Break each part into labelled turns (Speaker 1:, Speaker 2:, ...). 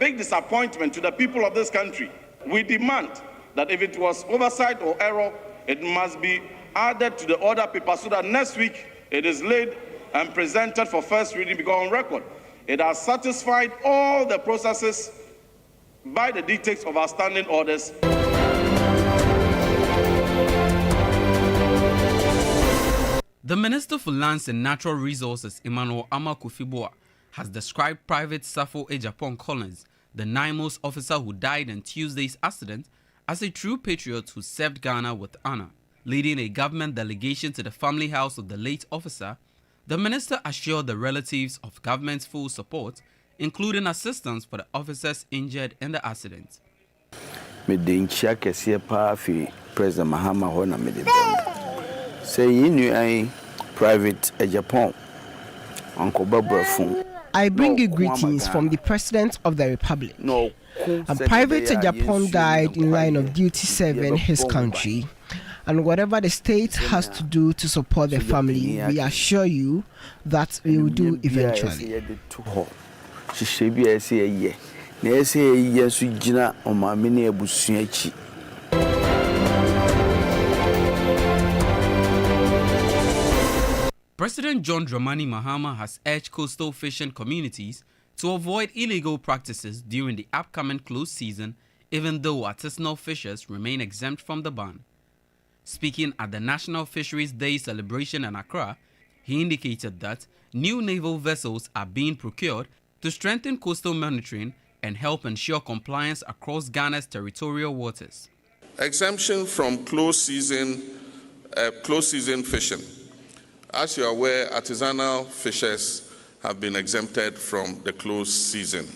Speaker 1: big disappointment to the people of this country. We demand that if it was oversight or error, it must be added to the order paper so that next week it is laid and presented for first reading, because on record, it has satisfied all the processes by the dictates of our standing orders.
Speaker 2: The Minister for Lands and Natural Resources, Emmanuel Amakufiboa, has described Private Safo Ejapon Collins, the NIMOS officer who died in Tuesday's accident, as a true patriot who served Ghana with honor. Leading a government delegation to the family house of the late officer, the minister assured the relatives of government's full support, including assistance for the officers injured in the accident.
Speaker 3: President Mahama Hona say you Private Ejapon Uncle Babra.
Speaker 4: I bring you greetings from the President of the Republic. And Private Ejapon died in line of duty serving his country. And whatever the state has to do to support the family, we assure you that we will do eventually.
Speaker 2: President John Dramani Mahama has urged coastal fishing communities to avoid illegal practices during the upcoming close season, even though artisanal fishers remain exempt from the ban. Speaking at the National Fisheries Day celebration in Accra, he indicated that new naval vessels are being procured to strengthen coastal monitoring and help ensure compliance across Ghana's territorial waters.
Speaker 5: Exemption from close season fishing. As you are aware, artisanal fishers have been exempted from the close season.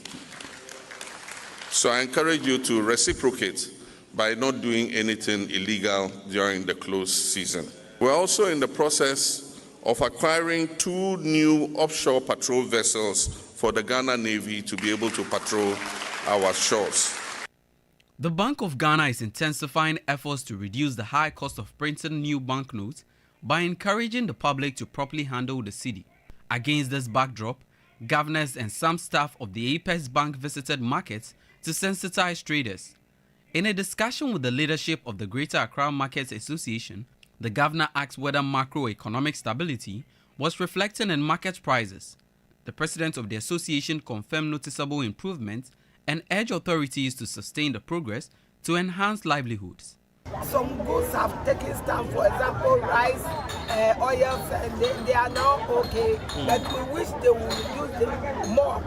Speaker 5: So I encourage you to reciprocate by not doing anything illegal during the close season. We're also in the process of acquiring 2 new offshore patrol vessels for the Ghana Navy to be able to patrol our shores.
Speaker 2: The Bank of Ghana is intensifying efforts to reduce the high cost of printing new banknotes by encouraging the public to properly handle the cedi. Against this backdrop, governors and some staff of the Apex Bank visited markets to sensitize traders. In a discussion with the leadership of the Greater Accra Markets Association, the governor asked whether macroeconomic stability was reflecting in market prices. The president of the association confirmed noticeable improvements and urged authorities to sustain the progress to enhance livelihoods.
Speaker 6: Some goods have taken stand, for example, rice, oils, and they are now okay, but we wish they would use them more.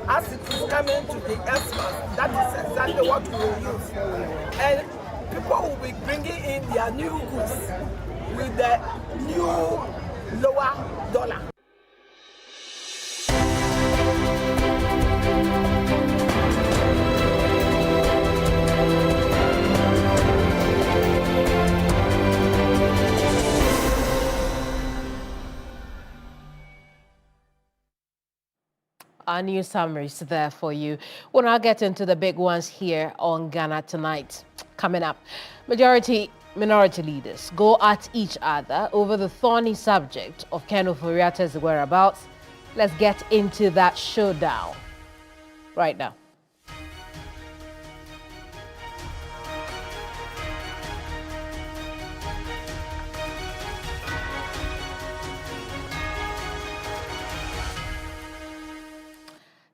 Speaker 6: As it is coming to the Xmas, that is exactly what we will use. And people will be bringing in their new goods with the new lower dollar.
Speaker 7: Our news summaries there for you. We'll now get into the big ones here on Ghana Tonight. Coming up, minority leaders go at each other over the thorny subject of Ken Ofori-Atta's whereabouts. Let's get into that showdown right now.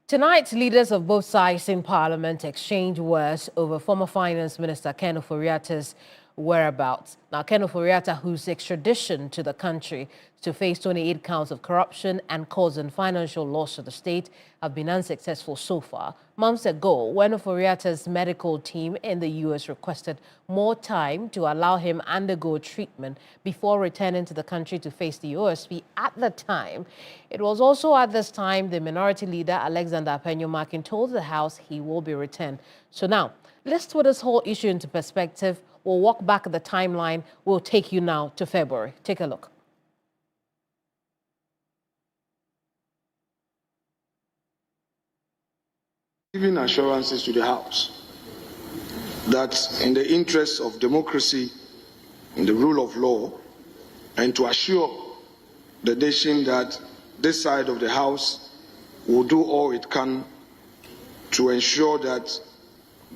Speaker 7: Tonight, leaders of both sides in Parliament exchanged words over former Finance Minister Ken Ofori-Atta's whereabouts. Now, Ken Ofori-Atta, whose extradition to the country to face 28 counts of corruption and causing financial loss to the state, have been unsuccessful so far. Months ago, when Ofori-Atta's medical team in the U.S. requested more time to allow him undergo treatment before returning to the country to face the OSP at the time, it was also at this time the minority leader Alexander Appenyo-Markin told the House he will be returned. So now, let's put this whole issue into perspective. We'll walk back the timeline. We'll take you now to February. Take a look.
Speaker 8: Giving assurances to the House that in the interests of democracy, in the rule of law, and to assure the nation that this side of the House will do all it can to ensure that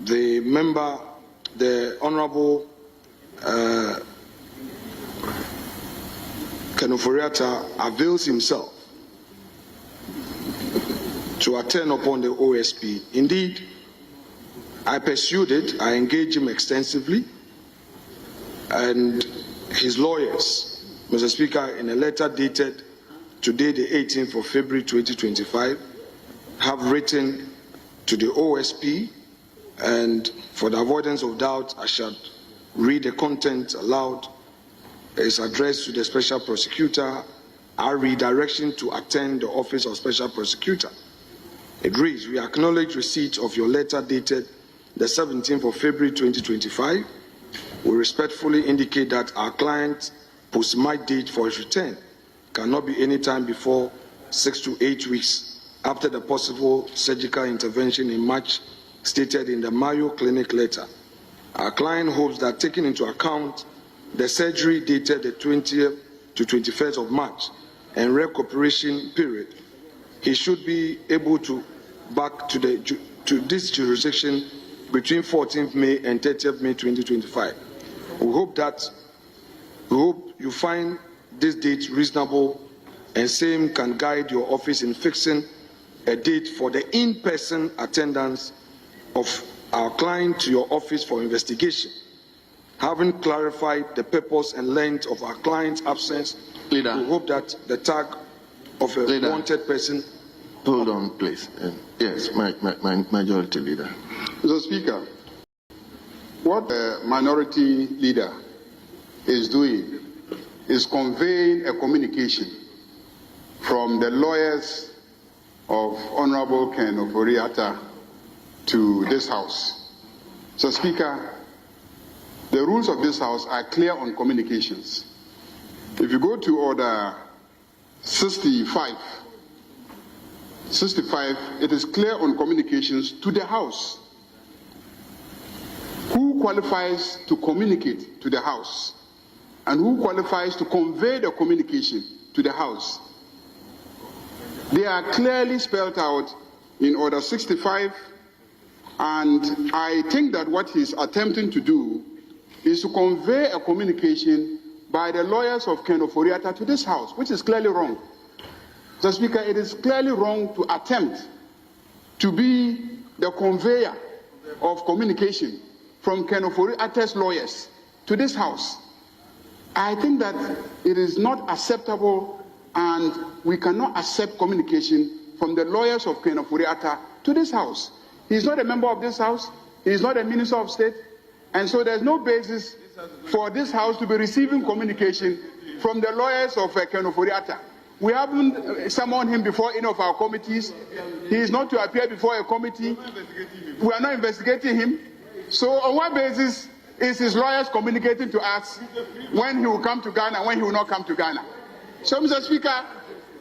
Speaker 8: the member, the Honorable Ken Ofori-Atta, avails himself to attend upon the OSP. Indeed, I pursued it, I engaged him extensively, and his lawyers, Mr. Speaker, in a letter dated today, the 18th of February 2025, have written to the OSP, and for the avoidance of doubt, I shall read the content aloud. It's addressed to the Special Prosecutor, our redirection to attend the Office of Special Prosecutor. It reads, we acknowledge receipt of your letter dated the 17th of February 2025. We respectfully indicate that our client's post-mark date for his return cannot be any time before 6 to 8 weeks after the possible surgical intervention in March stated in the Mayo Clinic letter. Our client hopes that taking into account the surgery dated the 20th to 21st of March and recuperation period, he should be able to back to this jurisdiction between 14th May and 30th May 2025. We hope you find this date reasonable, and same can guide your office in fixing a date for the in-person attendance of our client to your office for investigation. Having clarified the purpose and length of our client's absence,
Speaker 9: Leader,
Speaker 8: we hope that the tag of a
Speaker 9: Leader,
Speaker 8: wanted person.
Speaker 9: Hold on, please. Yes, my majority leader.
Speaker 10: Mr. Speaker, what the minority leader is doing is conveying a communication from the lawyers of Honorable Ken Ofori-Atta to this House. Mr. Speaker, the rules of this House are clear on communications. If you go to Order 65, it is clear on communications to the House. Who qualifies to communicate to the House and who qualifies to convey the communication to the House? They are clearly spelled out in Order 65, and I think that what he's attempting to do is to convey a communication by the lawyers of Ken Ofori-Atta to this House, which is clearly wrong. Mr. Speaker, it is clearly wrong to attempt to be the conveyor of communication from Ken Ofori-Atta's lawyers to this House. I think that it is not acceptable, and we cannot accept communication from the lawyers of Ken Ofori-Atta to this House. He is not a member of this House. He is not a Minister of State. And so there's no basis for this House to be receiving communication from the lawyers of Ken Ofori-Atta. We haven't summoned him before any of our committees. He is not to appear before a committee. We are not investigating him. So on what basis is his lawyers communicating to us when he will come to Ghana, when he will not come to Ghana? So, Mr. Speaker,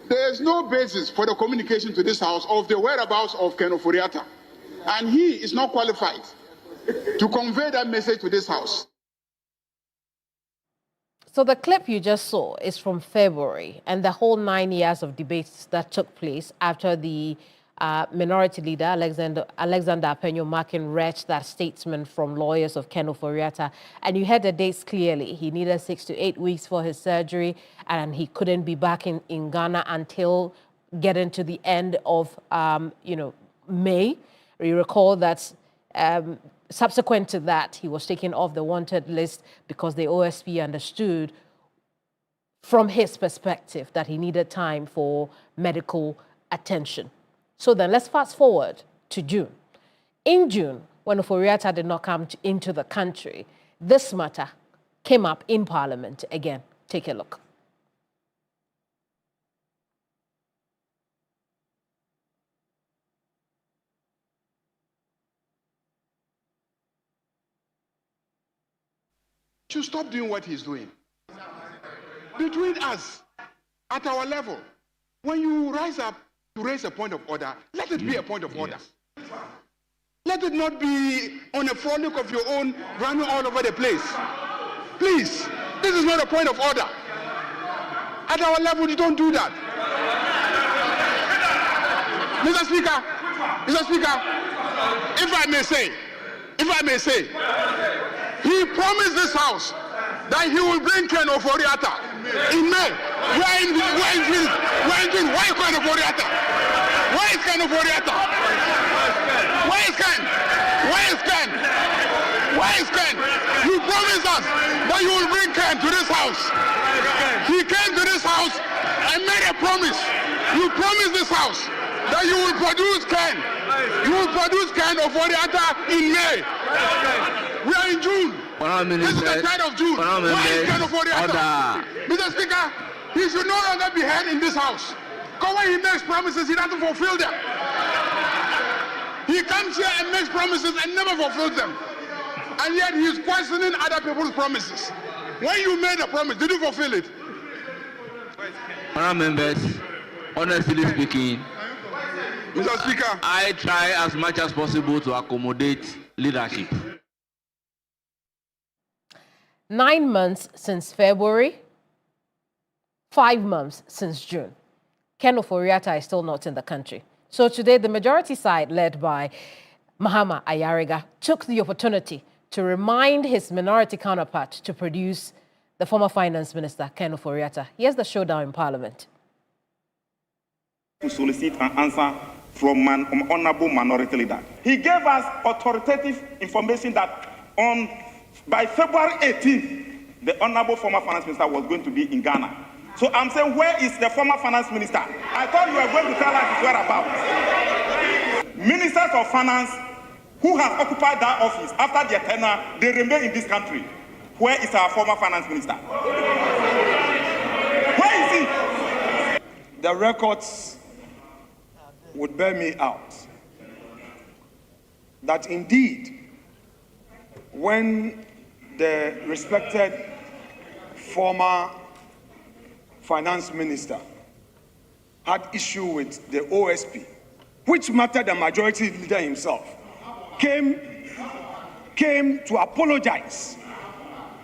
Speaker 10: there is no basis for the communication to this House of the whereabouts of Ken Ofori-Atta. And he is not qualified to convey that message to this House.
Speaker 7: So the clip you just saw is from February, and the whole 9 years of debates that took place after the minority leader, Alexander Apenyo-Markin, read that statement from lawyers of Ken Ofori-Atta. And you heard the dates clearly. He needed 6 to 8 weeks for his surgery, and he couldn't be back in Ghana until getting to the end of, May. You recall that subsequent to that, he was taken off the wanted list because the OSP understood from his perspective that he needed time for medical attention. So then let's fast forward to June. In June, when Ofori-Atta did not come into the country, this matter came up in Parliament again. Take a look.
Speaker 10: To stop doing what he's doing. Between us, at our level, when you rise up to raise a point of order, let it be a point of order. Let it not be on a frolic of your own, running all over the place. Please, this is not a point of order. At our level, you don't do that. Mr. Speaker, if I may say, he promised this house that he will bring Ken Ofori-Atta in May. Where is Ken Ofori-Atta? Where is Ken Ofori-Atta? Where is Ken? Where is Ken? Where is Ken? You promised us that you will bring Ken to this house. He came to this house and made a promise. You promised this house that you will produce Ken. You will produce Ken Ofori-Atta in May. We are in June. This is the 3rd of June. Why is Ken Ofori-Atta? Mr. Speaker, he should no longer be heard in this house. Because when he makes promises, he doesn't fulfill them. He comes here and makes promises and never fulfills them. And yet he is questioning other people's promises. When you made a promise, did you fulfill it?
Speaker 11: Honourable members, honestly speaking,
Speaker 10: Mr. Speaker,
Speaker 11: I try as much as possible to accommodate leadership.
Speaker 7: 9 months since February, 5 months since June. Ken Ofori-Atta is still not in the country. So today, the majority side, led by Mahama Ayariga, took the opportunity to remind his minority counterpart to produce the former finance minister, Ken Ofori-Atta. Here's the showdown in Parliament.
Speaker 1: To solicit an answer from an honorable minority leader. He gave us authoritative information that by February 18th, the honorable former finance minister was going to be in Ghana. So I'm saying, where is the former finance minister? I thought you were going to tell us his whereabouts. Ministers of finance who have occupied that office after their tenure, they remain in this country. Where is our former finance minister? Where is he?
Speaker 12: The records would bear me out that indeed, when the respected former finance minister had issue with the OSP, which matter the majority leader himself, came to apologize.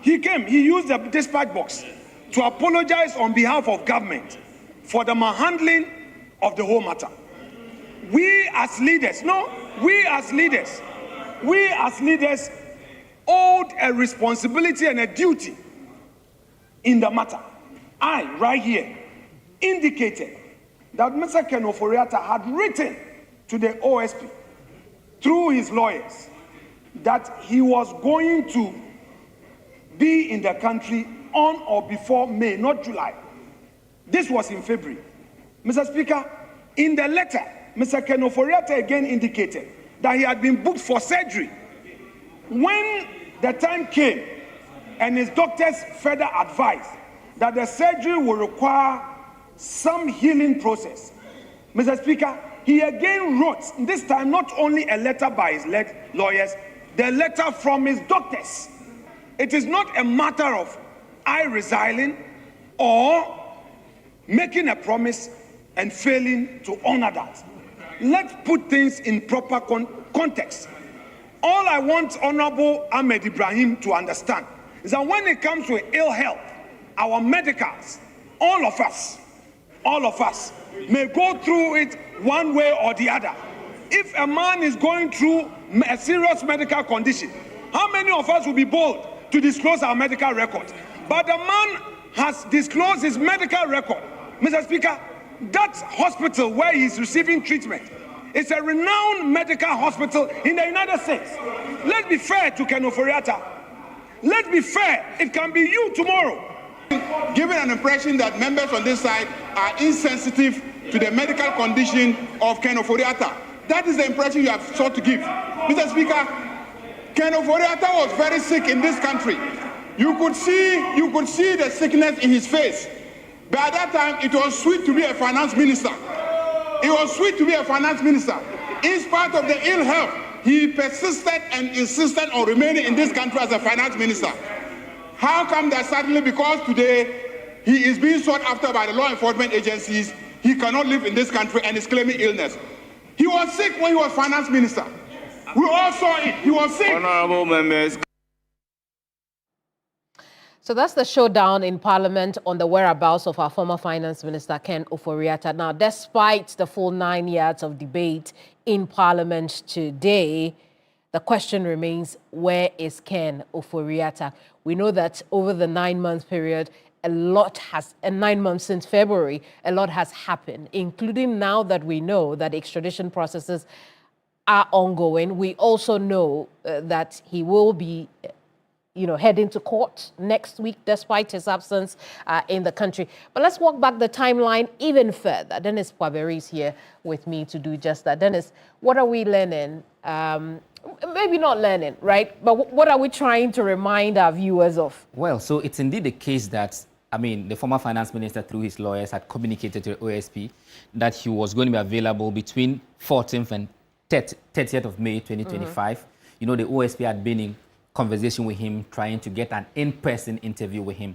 Speaker 12: He used the dispatch box to apologize on behalf of government for the mishandling of the whole matter. We as leaders owed a responsibility and a duty in the matter. I, right here, indicated that Mr. Ken Ofori-Atta had written to the OSP through his lawyers that he was going to be in the country on or before May, not July. This was in February. Mr. Speaker, in the letter, Mr. Ken Ofori-Atta again indicated that he had been booked for surgery. When the time came and his doctors further advised that the surgery will require some healing process, Mr. Speaker, he again wrote, this time not only a letter by his lawyers, the letter from his doctors. It is not a matter of I resigning or making a promise and failing to honor that. Let's put things in proper context. All I want Honorable Ahmed Ibrahim to understand is that when it comes to ill health, our medicals, all of us may go through it one way or the other. If a man is going through a serious medical condition, how many of us will be bold to disclose our medical record? But the man has disclosed his medical record. Mr. Speaker, that hospital where he's receiving treatment is a renowned medical hospital in the United States. Let's be fair to Ken Ofori-Atta. Let's be fair. It can be you tomorrow.
Speaker 10: Given an impression that members on this side are insensitive to the medical condition of Ken Ofori-Atta. That is the impression you have sought to give. Mr. Speaker, Ken Ofori-Atta was very sick in this country. You could see the sickness in his face. But at that time, it was sweet to be a finance minister. It was sweet to be a finance minister. In spite of the ill health, he persisted and insisted on remaining in this country as a finance minister. How come that suddenly, because today he is being sought after by the law enforcement agencies, he cannot live in this country and is claiming illness? He was sick when he was finance minister. We all saw it. He was sick.
Speaker 11: Honorable members.
Speaker 7: So that's the showdown in Parliament on the whereabouts of our former Finance Minister, Ken Ofori-Atta. Now, despite the full 9 years of debate in Parliament today, the question remains, where is Ken Ofori-Atta? We know that over the 9-month period, 9 months since February, a lot has happened, including now that we know that extradition processes are ongoing. We also know that he will be heading to court next week, despite his absence in the country. But let's walk back the timeline even further. Dennis Kwaberi is here with me to do just that. Dennis, what are we learning? Maybe not learning, right? But what are we trying to remind our viewers of?
Speaker 13: Well, so it's indeed the case that, the former finance minister, through his lawyers, had communicated to the OSP that he was going to be available between 14th and 30th of May 2025. The OSP had been in conversation with him, trying to get an in-person interview with him.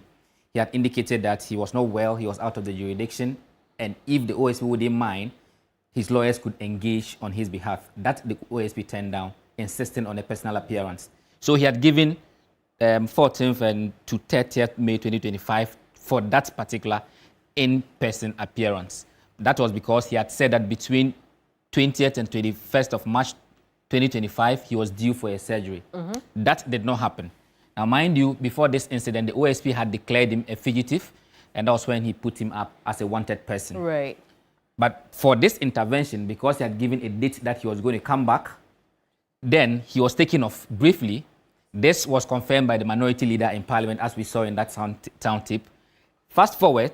Speaker 13: He had indicated that he was not well, he was out of the jurisdiction, and if the OSP wouldn't mind, his lawyers could engage on his behalf. That the OSP turned down, insisting on a personal appearance. So he had given 14th and to 30th May 2025 for that particular in-person appearance. That was because he had said that between 20th and 21st of March 2025, he was due for a surgery. That did not happen. Now, mind you, before this incident, the OSP had declared him a fugitive, and that was when he put him up as a wanted person.
Speaker 7: Right.
Speaker 13: But for this intervention, because he had given a date that he was going to come back, then he was taken off briefly. This was confirmed by the minority leader in Parliament, as we saw in that town tip. Fast forward,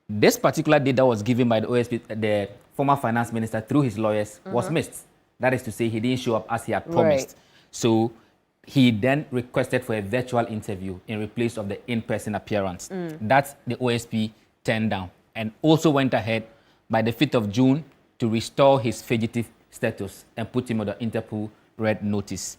Speaker 13: this particular date that was given by the OSP, the former finance minister, through his lawyers, was missed. That is to say, he didn't show up as he had promised. Right. So he then requested for a virtual interview in replace of the in-person appearance. That the OSP turned down, and also went ahead by the 5th of June to restore his fugitive status and put him on the Interpol Red Notice.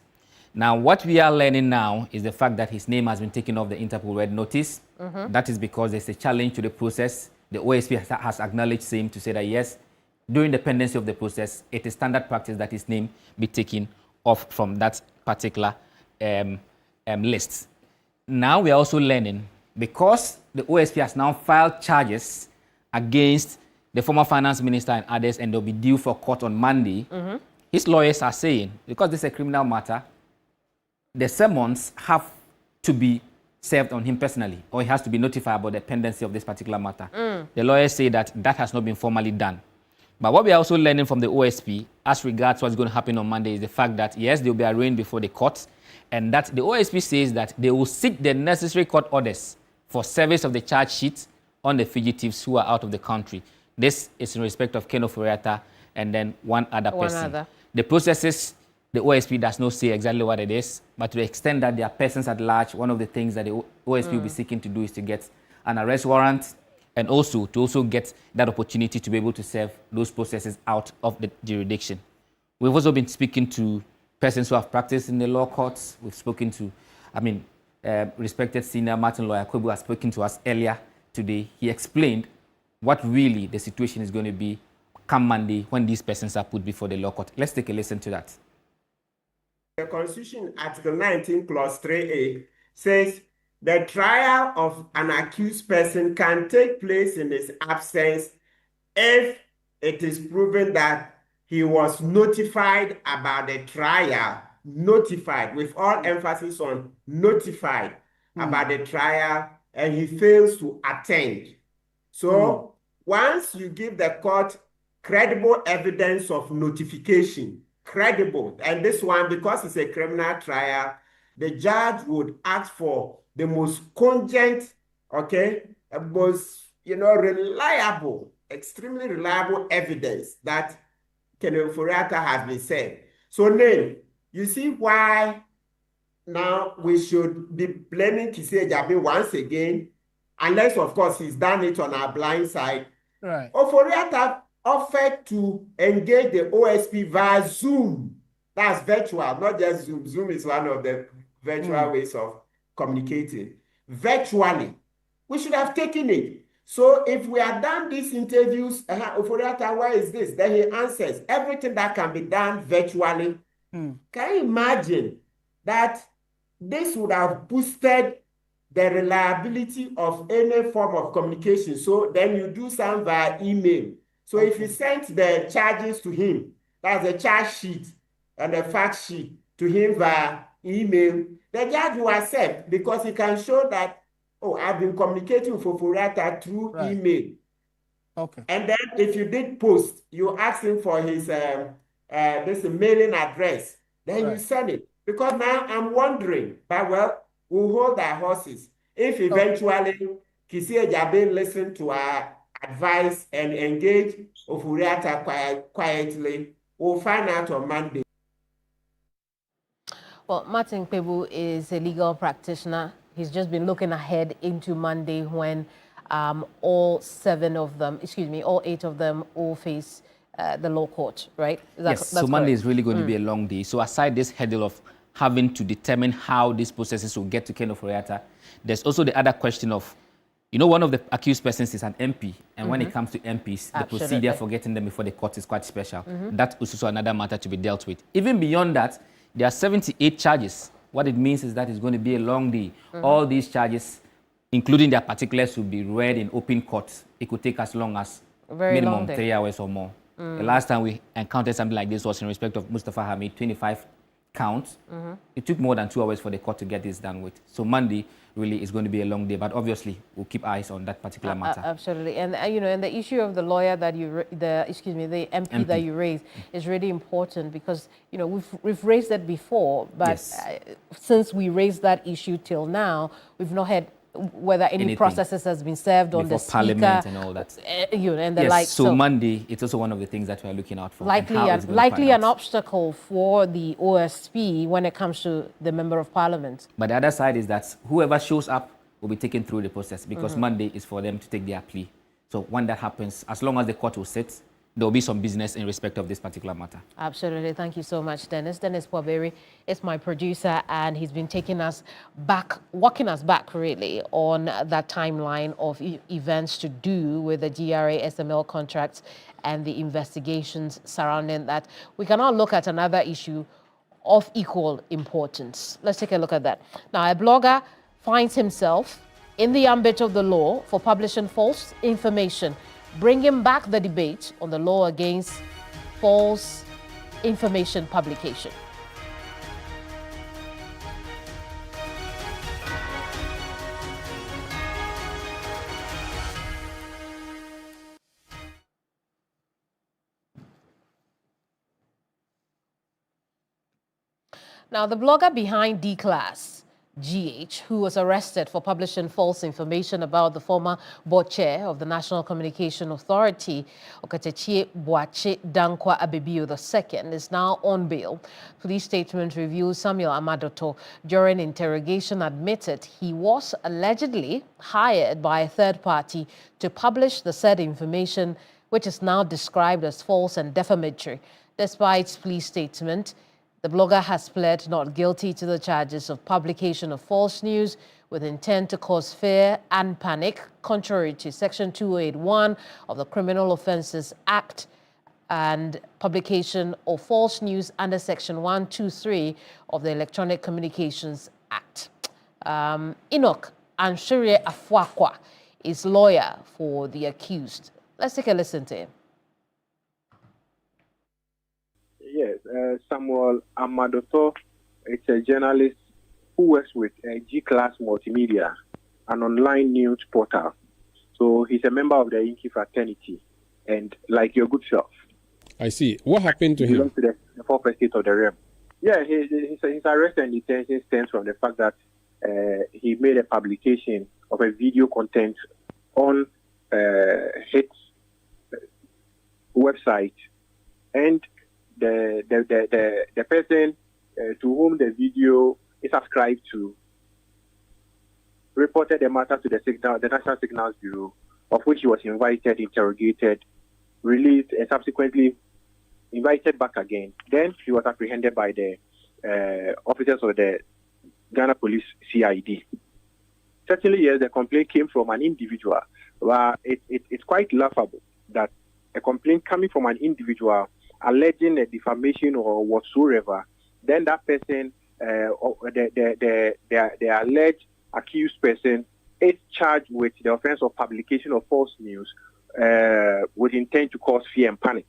Speaker 13: Now, what we are learning now is the fact that his name has been taken off the Interpol Red Notice. That is because there's a challenge to the process. The OSP has acknowledged same to say that, yes, during the pendency of the process, it is standard practice that his name be taken off from that particular list. Now we are also learning, because the OSP has now filed charges against the former finance minister and others, and they'll be due for court on Monday. His lawyers are saying, because this is a criminal matter, the summons have to be served on him personally, or he has to be notified about the pendency of this particular matter. The lawyers say that that has not been formally done. But what we are also learning from the OSP as regards what's going to happen on Monday is the fact that, yes, they'll be arraigned before the courts, and that the OSP says that they will seek the necessary court orders for service of the charge sheet on the fugitives who are out of the country. This is in respect of Ken Ofori-Atta and then one other person. The processes, the OSP does not say exactly what it is, but to the extent that there are persons at large, one of the things that the OSP will be seeking to do is to get an arrest warrant, and also to get that opportunity to be able to serve those processes out of the jurisdiction. We've also been speaking to persons who have practiced in the law courts. We've spoken to, respected senior Martin Lawyer Kwebu has spoken to us earlier today. He explained what really the situation is going to be come Monday when these persons are put before the law court. Let's take a listen to that.
Speaker 14: The Constitution, Article 19, Clause 3A, says the trial of an accused person can take place in his absence if it is proven that he was notified about the trial, notified, with all emphasis on notified about the trial, and he fails to attend. So once you give the court credible evidence of notification, credible, and this one, because it's a criminal trial, the judge would ask for the most cogent, most, reliable, extremely reliable evidence that Ken Ofori-Atta has been said. So then, you see why now we should be blaming Kissi Agyapong once again, unless, of course, he's done it on our blind side.
Speaker 15: Right.
Speaker 14: Ofori-Atta offered to engage the OSP via Zoom. That's virtual, not just Zoom. Zoom is one of the virtual ways of communicating. Virtually. We should have taken it. So if we had done these interviews, Ofori-Atta, where is this? Then he answers everything that can be done virtually. Can you imagine that this would have boosted the reliability of any form of communication. So then you do some via email. So if you send the charges to him, that's the charge sheet and the fact sheet to him via email, the judge will accept because he can show that, oh, I've been communicating with Ofori-Atta through email.
Speaker 15: Okay.
Speaker 14: And then if you did post, you ask him for his this mailing address, then you send it. Because now I'm wondering, but well, we'll hold our horses. If eventually Kisi Ejabe listen to our advice and engage Ofori-Atta quietly, we'll find out on Monday.
Speaker 7: Well, Martin Kpebu is a legal practitioner. He's just been looking ahead into Monday when all 8 of them all face the law court, right?
Speaker 13: So Monday is really going to be a long day. So aside this hurdle of having to determine how these processes will get to Ken Ofori-Atta, there's also the other question of, one of the accused persons is an MP, and when it comes to MPs, the procedure for getting them before the court is quite special. That is also another matter to be dealt with. Even beyond that, there are 78 charges. What it means is that it's going to be a long day. All these charges, including their particulars, will be read in open court. It could take as long as minimum 3 hours or more. The last time we encountered something like this was in respect of Mustafa Hamid, 25 counts. It took more than 2 hours for the court to get this done with. So Monday really is going to be a long day, but obviously we'll keep eyes on that particular matter.
Speaker 7: Absolutely, and and the issue of the lawyer that the MP that you raised is really important because we've raised that before, but since we raised that issue till now, we've not had whether any processes has been served on the speaker,
Speaker 13: Parliament and all that.
Speaker 7: And the like.
Speaker 13: So Monday, it's also one of the things that we are looking out for.
Speaker 7: Likely an obstacle for the OSP when it comes to the Member of Parliament.
Speaker 13: But the other side is that whoever shows up will be taken through the process because Monday is for them to take their plea. So when that happens, as long as the court will sit, there will be some business in respect of this particular matter.
Speaker 7: Absolutely. Thank you so much, Dennis. Dennis Poiberi is my producer, and he's been taking us back, walking us back, really, on that timeline of events to do with the GRA SML contracts and the investigations surrounding that. We can now look at another issue of equal importance. Let's take a look at that. Now, a blogger finds himself in the ambit of the law for publishing false information, bringing back the debate on the law against false information publication. Now, the blogger behind D-Class, GH, who was arrested for publishing false information about the former board chair of the National Communication Authority, Okatechie Boache Dankwa Abibio II, is now on bail. Police statement reveals Samuel Amadoto, during interrogation, admitted he was allegedly hired by a third party to publish the said information, which is now described as false and defamatory. Despite police statement, the blogger has pled not guilty to the charges of publication of false news with intent to cause fear and panic, contrary to Section 281 of the Criminal Offences Act, and publication of false news under Section 123 of the Electronic Communications Act. Enoch Anshure Afuakwa is lawyer for the accused. Let's take a listen to him.
Speaker 16: Yes, Samuel Amadoto is a journalist who works with G-Class Multimedia, an online news portal. So he's a member of the Inky fraternity, and like your good self.
Speaker 17: I see. What happened to him?
Speaker 16: He belongs to the 4th estate of the realm. Yeah, his arrest and detention stems from the fact that he made a publication of a video content on his website, and the person to whom the video is ascribed to reported the matter to the National Signals Bureau, of which he was invited, interrogated, released, and subsequently invited back again. Then he was apprehended by the officers of the Ghana Police CID. Certainly, yes, the complaint came from an individual. It's quite laughable that a complaint coming from an individual alleging a defamation or whatsoever, then that person, the alleged accused person is charged with the offense of publication of false news with intent to cause fear and panic.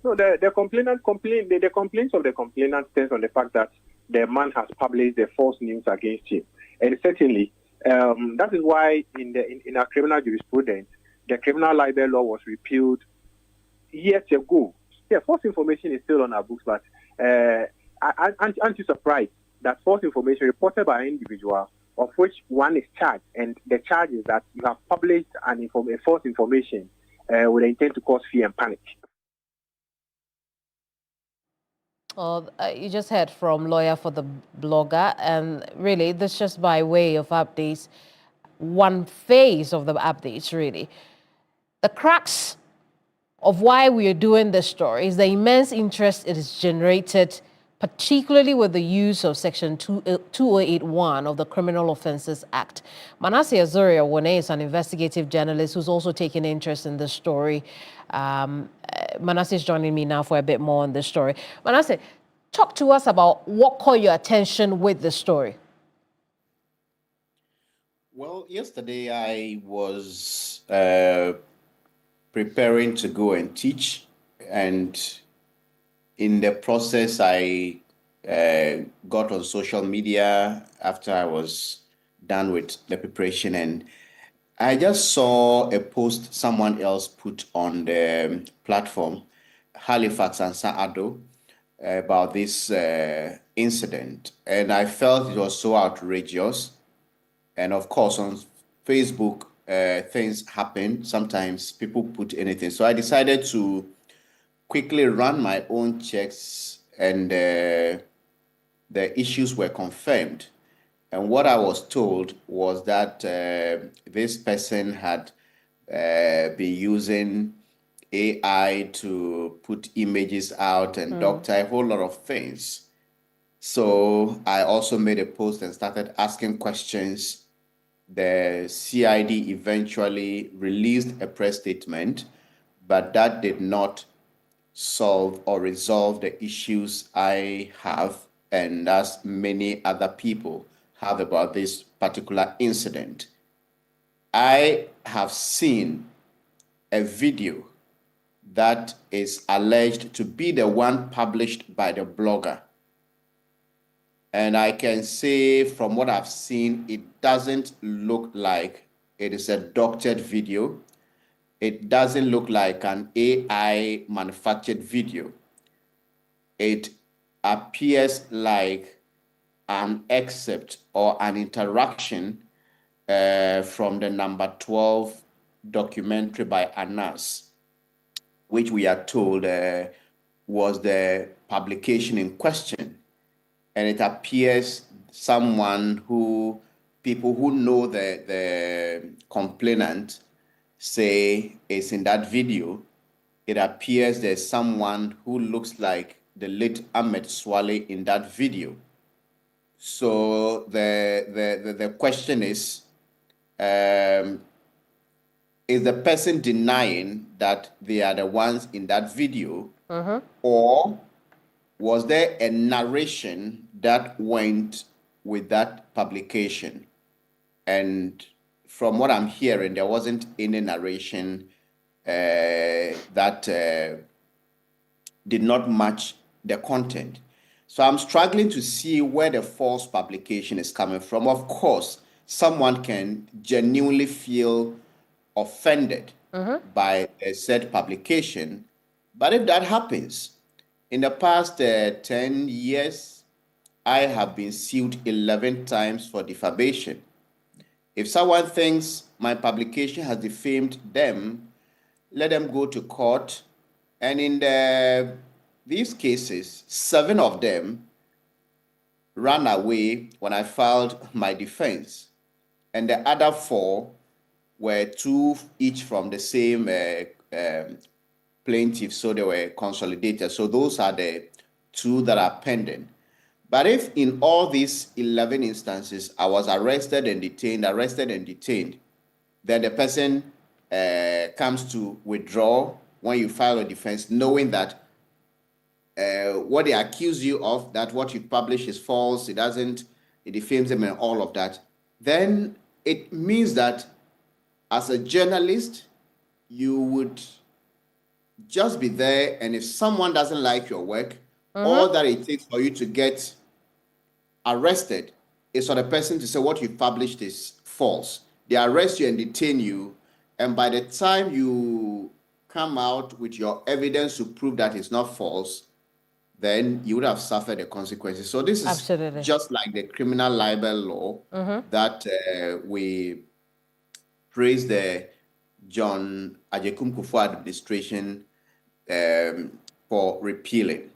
Speaker 16: No, the complaints of the complainant stems on the fact that the man has published the false news against him, and certainly that is why in our criminal jurisprudence, the criminal libel law was repealed years ago. Yeah, false information is still on our books, but aren't you surprised that false information reported by an individual of which one is charged, and the charge is that you have published a false information with the intent to cause fear and panic?
Speaker 7: You just heard from lawyer for the blogger, and really this just by way of updates, one phase of the updates really. The crux of why we are doing this story is the immense interest it has generated, particularly with the use of Section 2081 of the Criminal Offences Act. Manasseh Azuria-Wone is an investigative journalist who's also taken interest in this story. Manasseh is joining me now for a bit more on this story. Manasseh, talk to us about what caught your attention with the story.
Speaker 15: Well, yesterday I was preparing to go and teach, and in the process I got on social media after I was done with the preparation, and I just saw a post someone else put on the platform, Halifax Ansa Addo, about this incident, and I felt it was so outrageous. And of course, on Facebook, things happen. Sometimes people put anything. So I decided to quickly run my own checks, and the issues were confirmed. And what I was told was that this person had been using AI to put images out and doctor a whole lot of things. So I also made a post and started asking questions. The CID eventually released a press statement, but that did not solve or resolve the issues I have, and as many other people have, about this particular incident. I have seen a video that is alleged to be the one published by the blogger. And I can say from what I've seen, it doesn't look like it is a doctored video. It doesn't look like an AI manufactured video. It appears like an excerpt or an interaction from the number 12 documentary by Anas, which we are told was the publication in question. And it appears people who know the complainant say is in that video. It appears there's someone who looks like the late Ahmed Swale in that video. So the question is the person denying that they are the ones in that video, or was there a narration that went with that publication? And from what I'm hearing, there wasn't any narration that did not match the content. So I'm struggling to see where the false publication is coming from. Of course, someone can genuinely feel offended by a said publication, but if that happens, in the past 10 years, I have been sued 11 times for defamation. If someone thinks my publication has defamed them, let them go to court. And in these cases, 7 of them ran away when I filed my defense. And the other 4 were 2 each from the same plaintiffs, so they were consolidated. So those are the 2 that are pending. But if in all these 11 instances I was arrested and detained, then the person comes to withdraw when you file a defense, knowing that what they accuse you of, that what you publish is false, it defames them and all of that, then it means that as a journalist, you would just be there, and if someone doesn't like your work, all that it takes for you to get arrested is for the person to say what you published is false. They arrest you and detain you, and by the time you come out with your evidence to prove that it's not false, then you would have suffered the consequences. So this is just like the criminal libel law that we praise the John Agyekum Kufuor administration for repealing.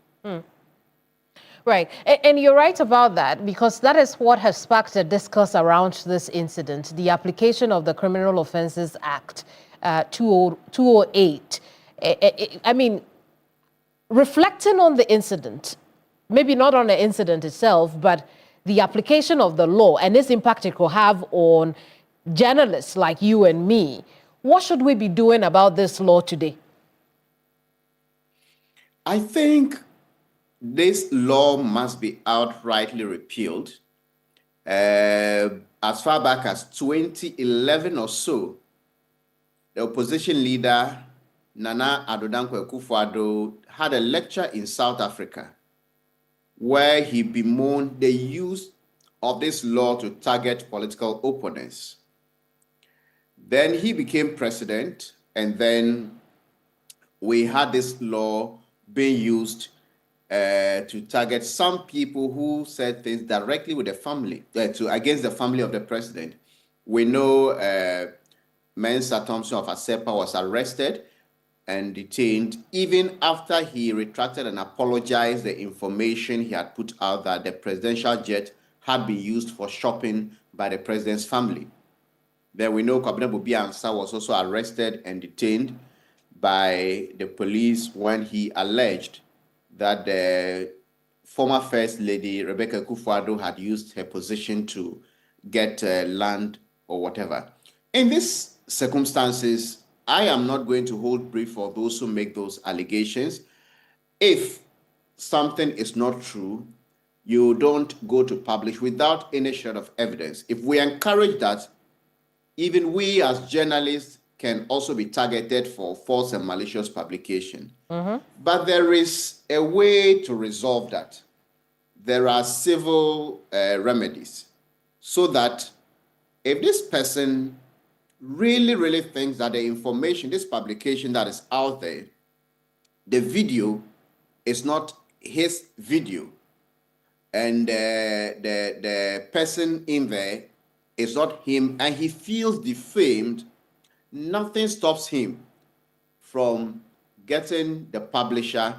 Speaker 7: Right, and you're right about that, because that is what has sparked a discourse around this incident, the application of the Criminal Offences Act 208. I mean, reflecting on the incident, maybe not on the incident itself, but the application of the law and its impact it will have on journalists like you and me, what should we be doing about this law today?
Speaker 15: I think this law must be outrightly repealed. As far back as 2011 or so, the opposition leader, Nana Addo Dankwa Akufo-Addo, had a lecture in South Africa where he bemoaned the use of this law to target political opponents. Then he became president, and then we had this law being used to target some people who said things directly with the family, against the family of the president. We know Mensa Thompson of Asepa was arrested and detained even after he retracted and apologized the information he had put out that the presidential jet had been used for shopping by the president's family. Then we know Kwabena Bobia-Ansah was also arrested and detained by the police when he alleged that the former First Lady, Rebecca Akufo-Addo, had used her position to get land or whatever. In these circumstances, I am not going to hold brief for those who make those allegations. If something is not true, you don't go to publish without any shred of evidence. If we encourage that, even we as journalists can also be targeted for false and malicious publication. But there is a way to resolve that. There are civil remedies, so that if this person really thinks that the information, this publication that is out there, the video is not his video, and the person in there is not him, and he feels defamed, nothing stops him from getting the publisher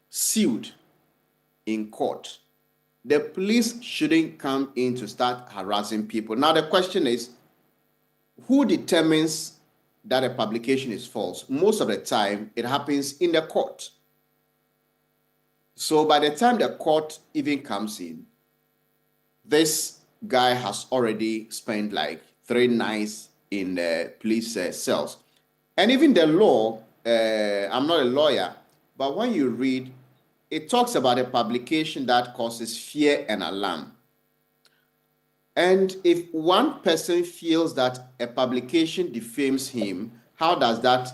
Speaker 15: sued in court. The police shouldn't come in to start harassing people. Now the question is, who determines that a publication is false? Most of the time, it happens in the court. So by the time the court even comes in, this guy has already spent like 3 nights in the police cells. And even the law, I'm not a lawyer, but when you read, it talks about a publication that causes fear and alarm. And if one person feels that a publication defames him, how does that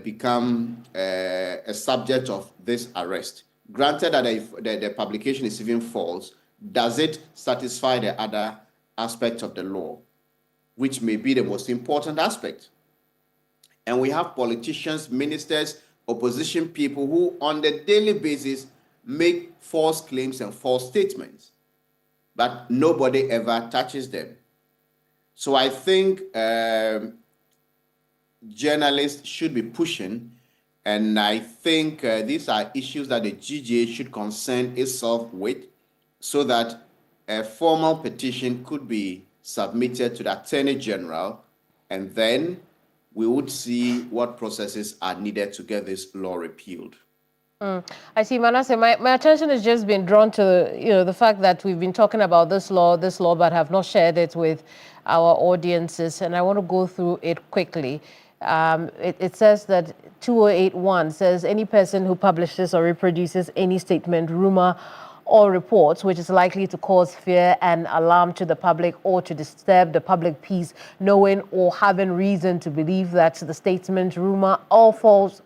Speaker 15: become a subject of this arrest? Granted that the publication is even false, does it satisfy the other aspect of the law, which may be the most important aspect? And we have politicians, ministers, opposition people who on the daily basis make false claims and false statements, but nobody ever touches them. So I think journalists should be pushing, and I think these are issues that the GJA should concern itself with, so that a formal petition could be submitted to the Attorney General, and then we would see what processes are needed to get this law repealed.
Speaker 7: I see, Manasseh, my attention has just been drawn to the fact that we've been talking about this law, but have not shared it with our audiences, and I want to go through it quickly. It says that 2081 says any person who publishes or reproduces any statement, rumor, or reports which is likely to cause fear and alarm to the public or to disturb the public peace, knowing or having reason to believe that the statement, rumor, or false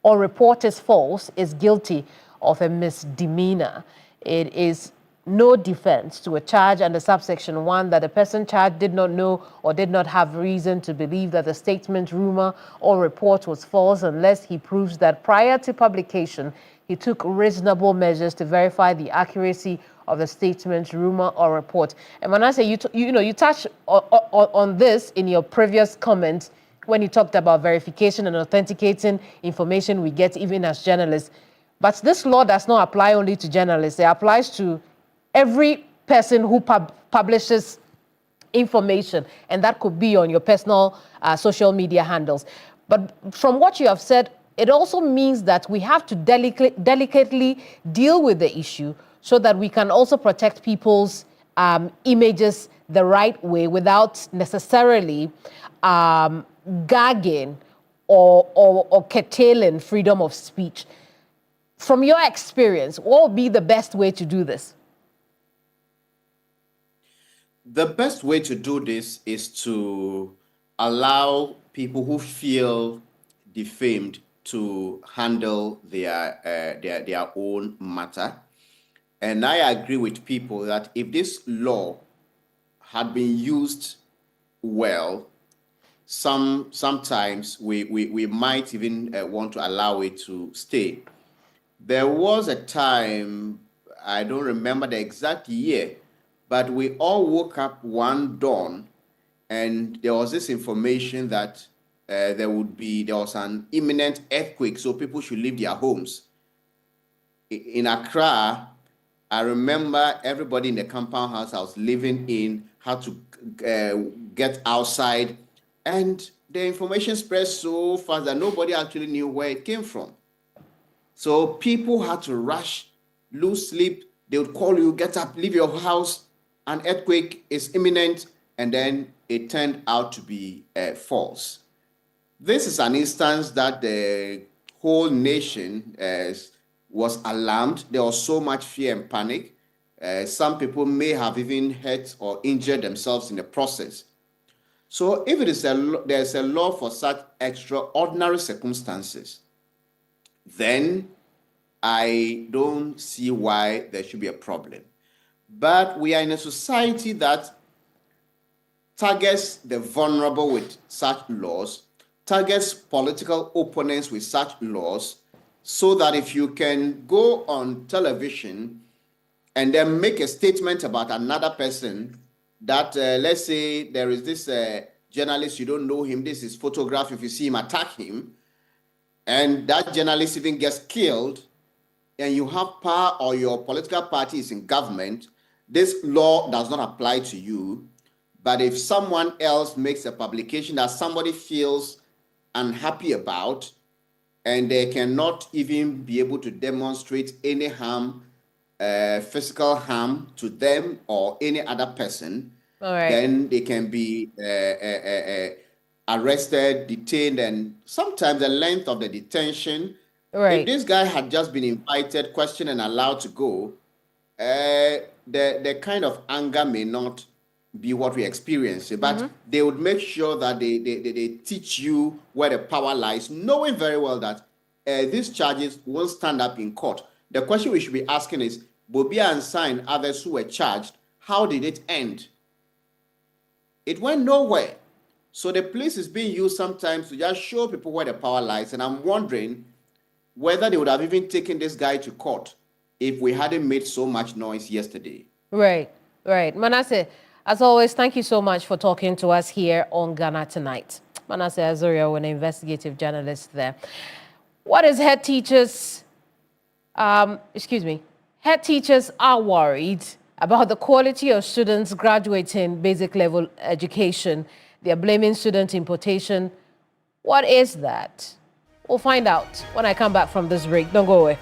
Speaker 7: or report is false, is guilty of a misdemeanor. It is no defense to a charge under subsection 1 that the person charged did not know or did not have reason to believe that the statement, rumor, or report was false unless he proves that prior to publication, he took reasonable measures to verify the accuracy of the statement, rumor, or report. And when I say you touched on this in your previous comment when you talked about verification and authenticating information we get even as journalists. But this law does not apply only to journalists. It applies to every person who publishes information, and that could be on your personal social media handles. But from what you have said, it also means that we have to delicately deal with the issue so that we can also protect people's images the right way without necessarily gagging or curtailing freedom of speech. From your experience, what would be the best way to do this?
Speaker 15: The best way to do this is to allow people who feel defamed to handle their own matter. And I agree with people that if this law had been used well, sometimes we might even want to allow it to stay. There was a time, I don't remember the exact year, but we all woke up one dawn and there was this information that there was an imminent earthquake, so people should leave their homes. In Accra, I remember everybody in the compound house I was living in had to get outside, and the information spread so fast that nobody actually knew where it came from. So people had to rush, lose sleep. They would call you, get up, leave your house. An earthquake is imminent, and then it turned out to be false. This is an instance that the whole nation was alarmed. There was so much fear and panic. Some people may have even hurt or injured themselves in the process. So if there's a law for such extraordinary circumstances, then I don't see why there should be a problem. But we are in a society that targets the vulnerable with such laws, targets political opponents with such laws, so that if you can go on television and then make a statement about another person that, let's say there is this journalist, you don't know him, this is photograph, if you see him, attack him, and that journalist even gets killed, and you have power or your political party is in government, this law does not apply to you. But if someone else makes a publication that somebody feels unhappy about, and they cannot even be able to demonstrate any harm, physical harm to them or any other person, then they can be arrested, detained, and sometimes the length of the detention. If this guy had just been invited, questioned, and allowed to go, the kind of anger may not be what we experience, but they would make sure that they teach you where the power lies, knowing very well that these charges won't stand up in court. The question we should be asking is, Bobia Ansah and others who were charged, how did it end? It went nowhere. So the police is being used sometimes to just show people where the power lies, and I'm wondering whether they would have even taken this guy to court if we hadn't made so much noise yesterday. Right.
Speaker 7: Manasseh, as always, thank you so much for talking to us here on Ghana Tonight. Manasseh Azoria, an investigative journalist there. What is head teachers, head teachers are worried about the quality of students graduating basic level education. They are blaming student importation. What is that? We'll find out when I come back from this break. Don't go away.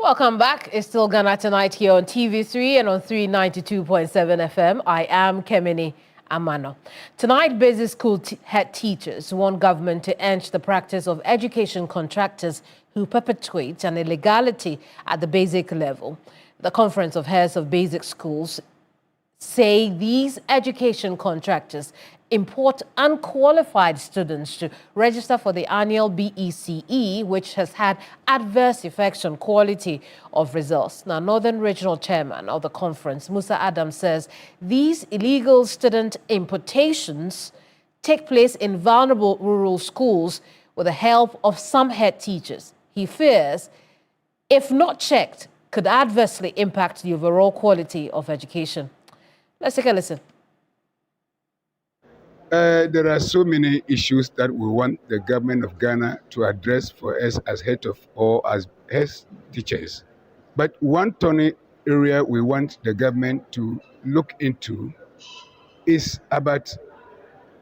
Speaker 7: Welcome back. It's still Ghana Tonight here on TV3 and on 392.7 FM. I am Kemini Amano. Tonight, basic school head teachers want government to end the practice of education contractors who perpetuate an illegality at the basic level. The Conference of Heads of Basic Schools say these education contractors import unqualified students to register for the annual BECE, which has had adverse effects on quality of results. Now, Northern Regional Chairman of the conference, Musa Adam, says these illegal student importations take place in vulnerable rural schools with the help of some head teachers. He fears, if not checked, could adversely impact the overall quality of education. Let's take a listen.
Speaker 18: There are so many issues that we want the government of Ghana to address for us as head of or as teachers. But one thorny area we want the government to look into is about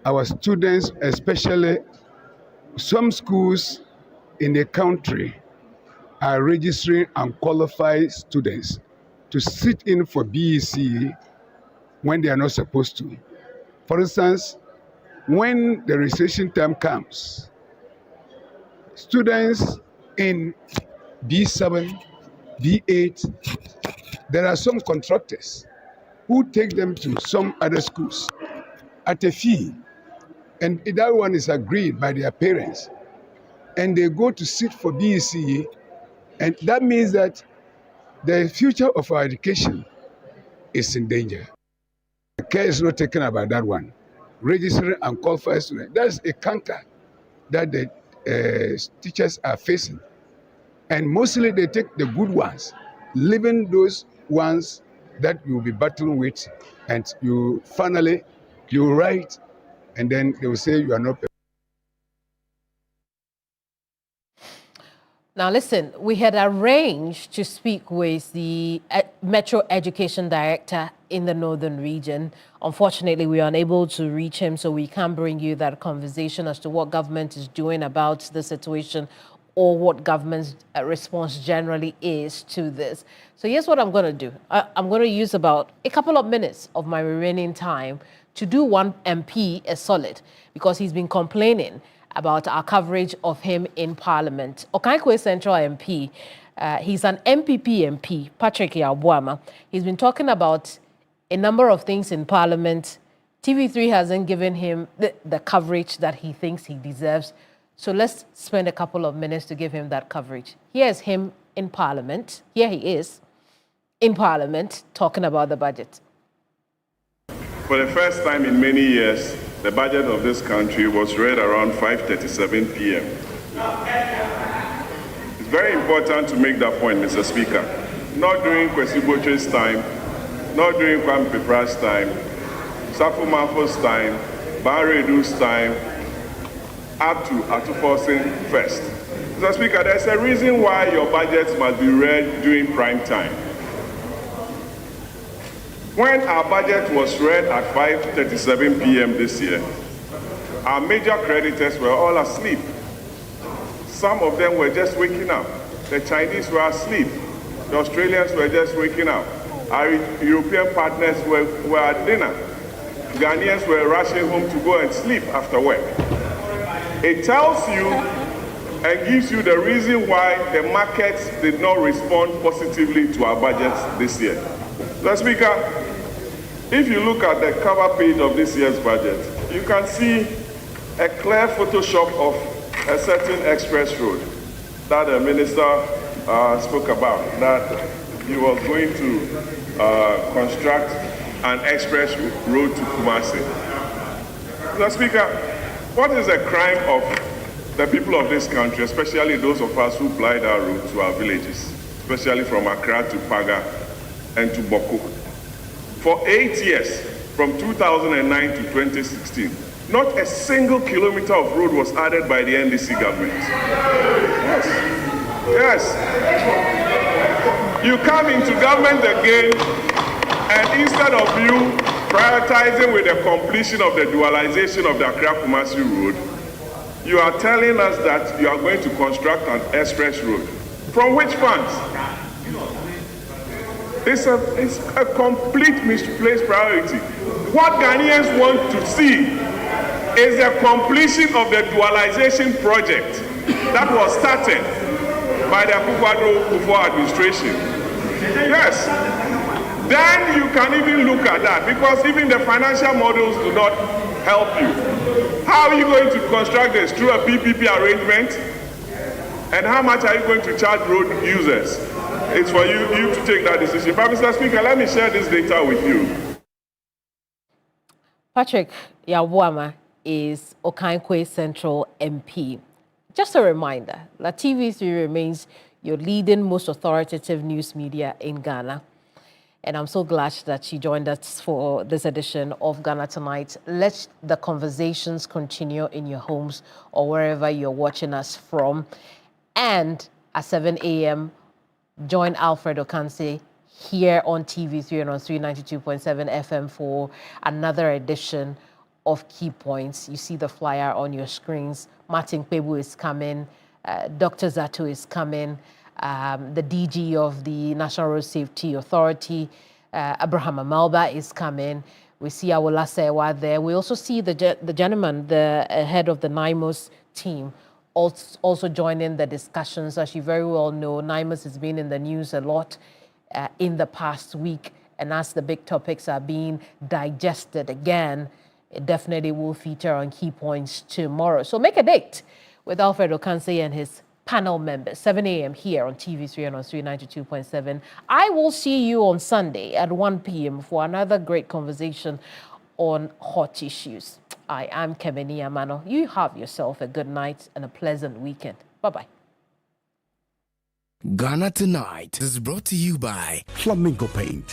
Speaker 18: our students, especially some schools in the country are registering unqualified students to sit in for BECE when they are not supposed to. For instance, when the registration time comes, students in B7, B8, there are some contractors who take them to some other schools at a fee, and that one is agreed by their parents, and they go to sit for BECE, and that means that the future of our education is in danger. The care is not taken about that one. Registering unqualified students, that's a canker that the teachers are facing. And mostly they take the good ones, leaving those ones that you'll be battling with, and you write, and then they will say you are not.
Speaker 7: Now listen, we had arranged to speak with the Metro Education Director in the Northern region. Unfortunately, we are unable to reach him, so we can't bring you that conversation as to what government is doing about the situation or what government's response generally is to this. So here's what I'm going to do. I'm going to use about a couple of minutes of my remaining time to do one MP a solid, because he's been complaining about our coverage of him in Parliament. Okaikwe Central MP, he's an MPP MP, Patrick Yabuama. He's been talking about a number of things in Parliament. TV3 hasn't given him the coverage that he thinks he deserves. So let's spend a couple of minutes to give him that coverage. Here's him in Parliament. Here he is in Parliament talking about the budget.
Speaker 1: For the first time in many years, the budget of this country was read around 5:37 p.m. It's very important to make that point, Mr. Speaker. Not during Kwesi Botche's time, not during Kwame Pepra's time, Safo Mafo's time, Bahari Edu's time, up to Atufosin first. Mr. Speaker, there's a reason why your budget must be read during prime time. When our budget was read at 5:37 p.m. this year, our major creditors were all asleep. Some of them were just waking up. The Chinese were asleep. The Australians were just waking up. Our European partners were at dinner. Ghanaians were rushing home to go and sleep after work. It tells you and gives you the reason why the markets did not respond positively to our budgets this year. Mr. Speaker, if you look at the cover page of this year's budget, you can see a clear Photoshop of a certain express road that the minister spoke about, that he was going to construct an express road to Kumasi. Mr. Speaker, what is the crime of the people of this country, especially those of us who ply that road to our villages, especially from Accra to Paga and to Boko? For 8 years, from 2009 to 2016, not a single kilometer of road was added by the NDC government. Yes. You come into government again, and instead of you prioritizing with the completion of the dualization of the Accra-Kumasi road, you are telling us that you are going to construct an express road. From which funds?
Speaker 19: It's a complete misplaced priority. What Ghanaians want to see is the completion of the dualization project that was started by the Akufo-Addo administration. Yes. Then you can even look at that, because even the financial models do not help you. How are you going to construct this? Through a PPP arrangement? And how much are you going to charge road users? It's for you to take that decision. But Mr. Speaker, let me share this data with you.
Speaker 7: Patrick Yabuama is Okankwe Central MP. Just a reminder that TV3 remains your leading, most authoritative news media in Ghana. And I'm so glad that she joined us for this edition of Ghana Tonight. Let the conversations continue in your homes or wherever you're watching us from. And at 7 a.m., join Alfred Okanse here on TV3 and on 392.7 FM for another edition of Key Points. You see the flyer on your screens. Martin Kpebu is coming. Dr. Zato is coming. The DG of the National Road Safety Authority, Abraham Amalba, is coming. We see Awola Sewa there. We also see the gentleman, the head of the NIMOS team, also joining the discussions. As you very well know, NIMOS has been in the news a lot in the past week, and as the big topics are being digested again, it definitely will feature on Key Points tomorrow. So make a date with Alfred Okanse and his panel members, 7 a.m. here on TV3 and on 392.7. I will see you on Sunday at 1 p.m. for another great conversation on hot issues. I am Kemeni Amano. You have yourself a good night and a pleasant weekend. Bye-bye.
Speaker 20: Ghana Tonight is brought to you by Flamingo Paint.